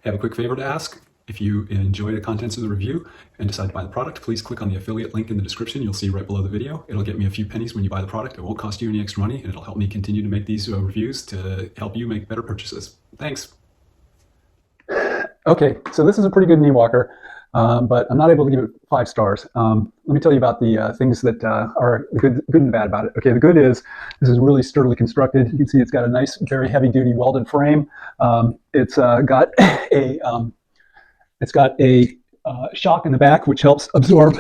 I have a quick favor to ask. If you enjoy the contents of the review and decide to buy the product, please click on the affiliate link in the description. You'll see right below the video. It'll get me a few pennies when you buy the product. It won't cost you any extra money, and it'll help me continue to make these reviews to help you make better purchases. Thanks. Okay, so this is a pretty good knee walker, but I'm not able to give it 5 stars. Let me tell you about the things that are good and bad about it. Okay, the good is this is really sturdily constructed. You can see it's got a nice, very heavy-duty welded frame. It's got a shock in the back, which helps absorb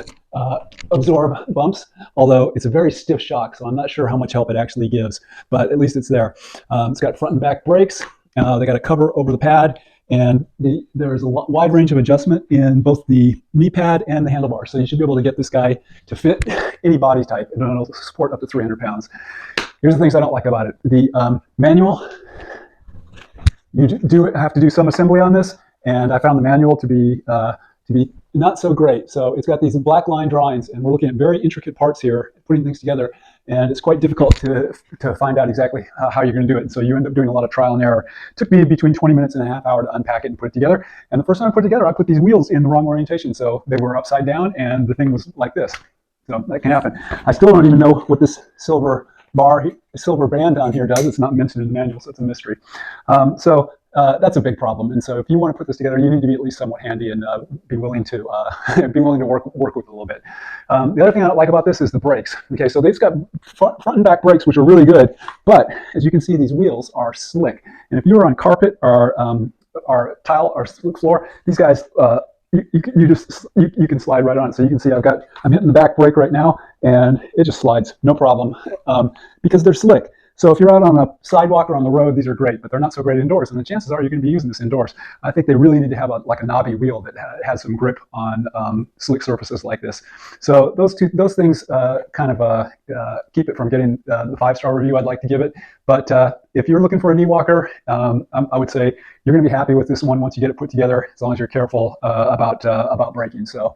bumps, although it's a very stiff shock, so I'm not sure how much help it actually gives, but at least it's there. It's got front and back brakes. They got a cover over the pad, and there's a wide range of adjustment in both the knee pad and the handlebar, so you should be able to get this guy to fit any body type, and it'll support up to 300 pounds. Here's the things I don't like about it. The manual, you do have to do some assembly on this, and I found the manual to be not so great. So it's got these black line drawings, and we're looking at very intricate parts here, putting things together, and it's quite difficult to find out exactly how you're going to do it. And so you end up doing a lot of trial and error. It took me between 20 minutes and a half hour to unpack it and put it together. And the first time I put it together, I put these wheels in the wrong orientation, so they were upside down, and the thing was like this. So that can happen. I still don't even know what this silver band down here does. It's not mentioned in the manual, so it's a mystery. That's a big problem. And so if you want to put this together, you need to be at least somewhat handy and be willing to work with it a little bit. The other thing I don't like about this is the brakes. Okay, so they've got front and back brakes, which are really good, but as you can see, these wheels are slick. And if you were on carpet or tile or slick floor, these guys, you can slide right on it. So you can see I'm hitting the back brake right now, and it just slides, no problem, because they're slick. So if you're out on a sidewalk or on the road, these are great, but they're not so great indoors. And the chances are you're going to be using this indoors. I think they really need to have a knobby wheel that has some grip on slick surfaces like this. So those things keep it from getting the 5-star review I'd like to give it. But if you're looking for a knee walker, I would say you're going to be happy with this one once you get it put together, as long as you're careful about braking. So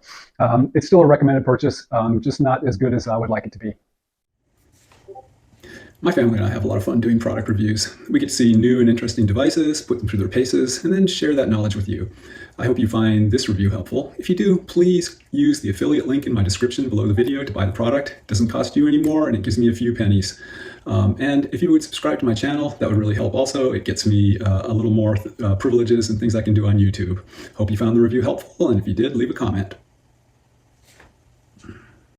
it's still a recommended purchase, just not as good as I would like it to be. My family and I have a lot of fun doing product reviews. We get to see new and interesting devices, put them through their paces, and then share that knowledge with you. I hope you find this review helpful. If you do, please use the affiliate link in my description below the video to buy the product. It doesn't cost you any more, and it gives me a few pennies. And if you would subscribe to my channel, that would really help also. It gets me a little more privileges and things I can do on YouTube. Hope you found the review helpful, and if you did, leave a comment.